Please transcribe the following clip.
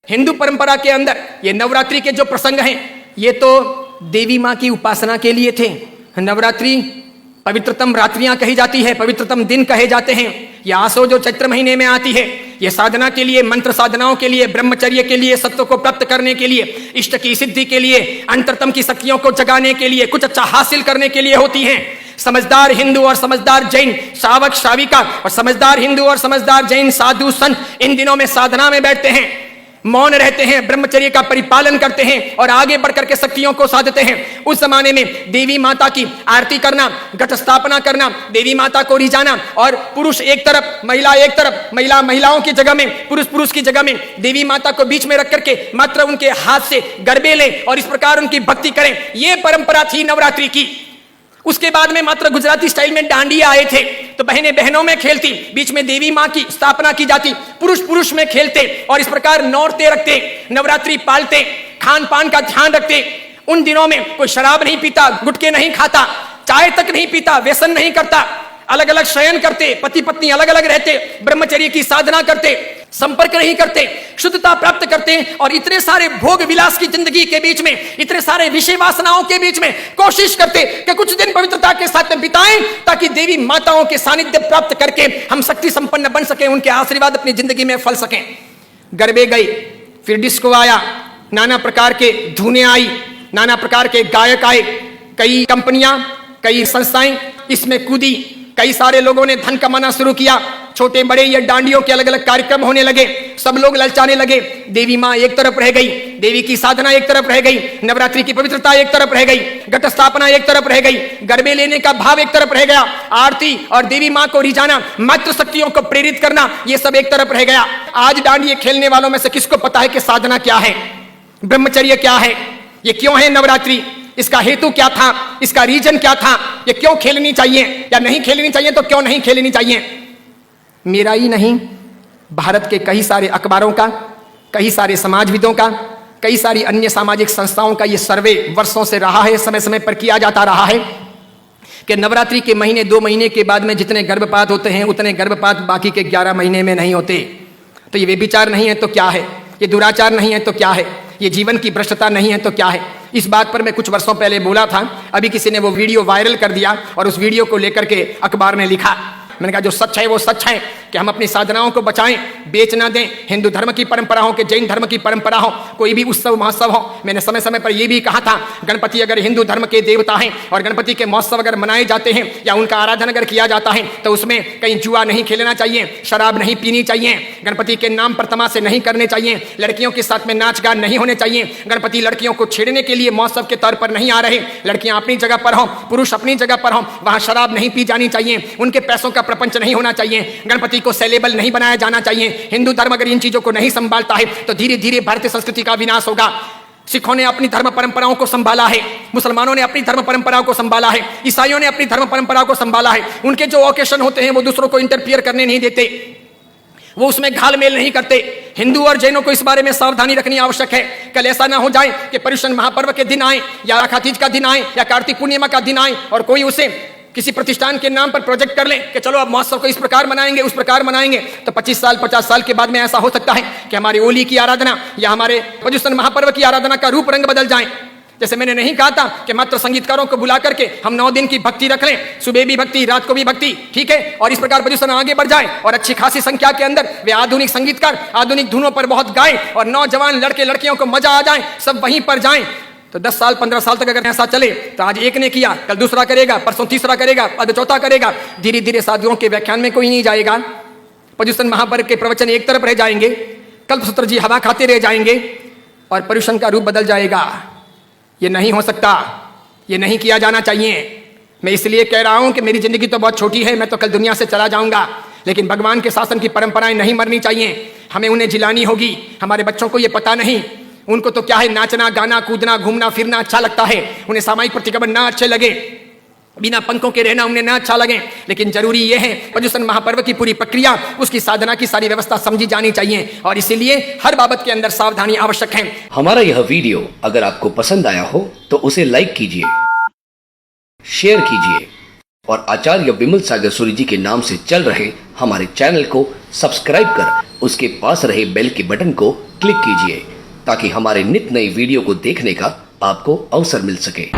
हिंदू परंपरा के अंदर ये नवरात्रि के जो प्रसंग हैं ये तो देवी माँ की उपासना के लिए थे। नवरात्रि पवित्रतम रात्रियां कही जाती है, पवित्रतम दिन कहे जाते हैं। यह आसो जो चैत्र महीने में आती है, ये साधना के लिए, मंत्र साधनाओं के लिए, ब्रह्मचर्य के लिए, सत्व को प्राप्त करने के लिए, इष्ट की सिद्धि के लिए, अंतरतम की शक्तियों को जगाने के लिए, कुछ अच्छा हासिल करने के लिए होती हैं। समझदार हिंदू और समझदार जैन श्रावक श्राविका और समझदार हिंदू और समझदार जैन साधु संत इन दिनों में साधना में बैठते हैं, मौन रहते हैं, ब्रह्मचर्य का परिपालन करते हैं और आगे बढ़कर के शक्तियों को साधते हैं। उस जमाने में देवी माता की आरती करना, घट स्थापना करना, देवी माता को रिझाना और पुरुष एक तरफ, महिला एक तरफ, महिलाओं की जगह में, पुरुष की जगह में देवी माता को बीच में रख करके मात्र उनके हाथ से गरबे लें और इस प्रकार उनकी भक्ति करें। यह परंपरा थी नवरात्रि की। उसके बाद में मात्र गुजराती स्टाइल में डांडिया आए थे, तो बहनें बहनों में खेलती, बीच में देवी मां की स्थापना की जाती, पुरुष में खेलते और इस प्रकार नौरते रखते, नवरात्रि पालते, खान पान का ध्यान रखते। उन दिनों में कोई शराब नहीं पीता, गुटखे नहीं खाता, चाय तक नहीं पीता, व्यसन नहीं करता, अलग अलग शयन करते, पति पत्नी अलग अलग रहते, ब्रह्मचर्य की साधना करते, संपर्क नहीं करते, शुद्धता प्राप्त करते और इतने सारे भोग विलास की जिंदगी के बीच में, इतने सारे विषय वासनाओं के बीच में कोशिश करते कि कुछ दिन पवित्रता के साथ में बिताएं ताकि देवी माताओं के सानिध्य प्राप्त करके हम शक्ति संपन्न बन सके, उनके आशीर्वाद अपनी जिंदगी में फल सकें। गरबे गई, फिर डिस्को आया, नाना प्रकार के धुनें आई, नाना प्रकार के गायक आए, कई कंपनियां, कई संस्थाएं इसमें कूदी, कई सारे लोगों ने धन कमाना शुरू किया, छोटे बड़े या डांडियों के अलग अलग कार्यक्रम होने लगे, सब लोग ललचाने लगे। देवी मां एक तरफ रह गई, देवी की साधना एक तरफ रह गई, नवरात्रि की पवित्रता एक तरफ रह गई, घट स्थापना एक तरफ रह गई, गरबे लेने का भाव एक तरफ रह गया, आरती और देवी मां को रिझाना, मातृ शक्तियों को प्रेरित करना, यह सब एक तरफ रह गया। आज डांडिये खेलने वालों में से किसको पता है कि साधना क्या है, ब्रह्मचर्य क्या है, ये क्यों है नवरात्रि, इसका हेतु क्या था, इसका रीजन क्या था, ये क्यों खेलनी चाहिए या नहीं खेलनी चाहिए, तो क्यों नहीं खेलनी चाहिए। मेरा ही नहीं, भारत के कई सारे अखबारों का, कई सारे समाजविदों का, कई सारी अन्य सामाजिक संस्थाओं का ये सर्वे वर्षों से रहा है, समय समय पर किया जाता रहा है कि नवरात्रि के महीने 2 महीने के बाद में जितने गर्भपात होते हैं उतने गर्भपात बाकी के 11 महीने में नहीं होते। तो ये व्यभिचार नहीं है तो क्या है, ये दुराचार नहीं है तो क्या है, ये जीवन की भ्रष्टता नहीं है तो क्या है। इस बात पर मैं कुछ वर्षों पहले बोला था, अभी किसी ने वो वीडियो वायरल कर दिया और उस वीडियो को लेकर के अखबार ने लिखा। मैंने कहा जो सच है वो सच है कि हम अपनी साधनाओं को बचाएं, बेच ना दें। हिंदू धर्म की परंपरा हो कि जैन धर्म की परंपरा हो, कोई भी उत्सव महोत्सव हो, मैंने समय समय पर यह भी कहा था गणपति अगर हिंदू धर्म के देवता हैं और गणपति के महोत्सव अगर मनाए जाते हैं या उनका आराधन अगर किया जाता है तो उसमें कहीं जुआ नहीं खेलना चाहिए, शराब नहीं पीनी चाहिए, गणपति के नाम पर तमाशे नहीं करने चाहिए, लड़कियों के साथ में नाच गान नहीं होने चाहिए, गणपति लड़कियों को छेड़ने के लिए महोत्सव के तौर पर नहीं आ रहे, लड़कियां अपनी जगह पर हों, पुरुष अपनी जगह पर हों, वहां शराब नहीं पी जानी चाहिए, उनके पैसों का प्रपंच नहीं होना चाहिए, गणपति को सेलेबल नहीं बनाया जाना चाहिए। हिंदू धर्म अगर इन चीजों को नहीं संभालता है तो धीरे धीरे भारतीय संस्कृति का विनाश होगा। सिखों ने अपनी धर्म परंपराओं को संभाला है, मुसलमानों ने अपनी धर्म परंपराओं को संभाला है, ईसाइयों ने अपनी धर्म परंपराओं को संभाला है। उनके जो ओकेशन होते हैं वो दूसरों को इंटरफियर करने नहीं देते, वो उसमें घालमेल नहीं करते। हिंदू और जैनों को इस बारे में सावधानी रखनी आवश्यक है। कल ऐसा ना हो जाए कि पर्युषण महापर्व के दिन आए या राखातीज का दिन आए या कार्तिक पूर्णिमा का दिन आए और कोई उसे किसी प्रतिष्ठान के नाम पर प्रोजेक्ट कर ले कि चलो अब महोत्सव को इस प्रकार मनाएंगे, उस प्रकार मनाएंगे, तो 25 साल 50 साल के बाद में ऐसा हो सकता है कि हमारी होली की आराधना या हमारे पर्युषण महापर्व की आराधना का रूप रंग बदल जाए। जैसे मैंने नहीं कहा था कि मात्र संगीतकारों को बुला करके हम 9 दिन की भक्ति रख लें, सुबह भी भक्ति, रात को भी भक्ति, ठीक है, और इस प्रकार पर्युषण आगे बढ़ जाए और अच्छी खासी संख्या के अंदर वे आधुनिक संगीतकार आधुनिक धुनों पर बहुत गाएं और नौजवान लड़के लड़कियों को मजा आ जाए, सब वहीं पर जाएं। तो 10 साल 15 साल तक अगर ऐसा चले तो आज एक ने किया, कल दूसरा करेगा, परसों तीसरा करेगा, अब चौथा करेगा, धीरे धीरे साधुओं के व्याख्यान में कोई नहीं जाएगा, पर्युषण महापर्व के प्रवचन एक तरफ रह जाएंगे, कल्पसूत्र जी हवा खाते रह जाएंगे और पर्युषण का रूप बदल जाएगा। ये नहीं हो सकता, ये नहीं किया जाना चाहिए। मैं इसलिए कह रहा हूं कि मेरी जिंदगी तो बहुत छोटी है, मैं तो कल दुनिया से चला जाऊंगा, लेकिन भगवान के शासन की परंपराएं नहीं मरनी चाहिए, हमें उन्हें जिलानी होगी। हमारे बच्चों को ये पता नहीं, उनको तो क्या है, नाचना गाना कूदना घूमना फिरना अच्छा लगता है, उन्हें सामाजिक प्रतिक्रमण ना अच्छे लगे, बिना पंखों के रहना उन्हें ना अच्छा लगे, लेकिन जरूरी यह है पर्युषण महापर्व की पूरी प्रक्रिया, उसकी साधना की सारी व्यवस्था समझी जानी चाहिए और इसीलिए हर बाबत के अंदर सावधानी आवश्यक है। हमारा यह वीडियो अगर आपको पसंद आया हो तो उसे लाइक कीजिए, शेयर कीजिए और आचार्य विमल सागर सूरी जी के नाम से चल रहे हमारे चैनल को सब्सक्राइब कर उसके पास रहे बेल के बटन को क्लिक कीजिए ताकि हमारे नित नई वीडियो को देखने का आपको अवसर मिल सके।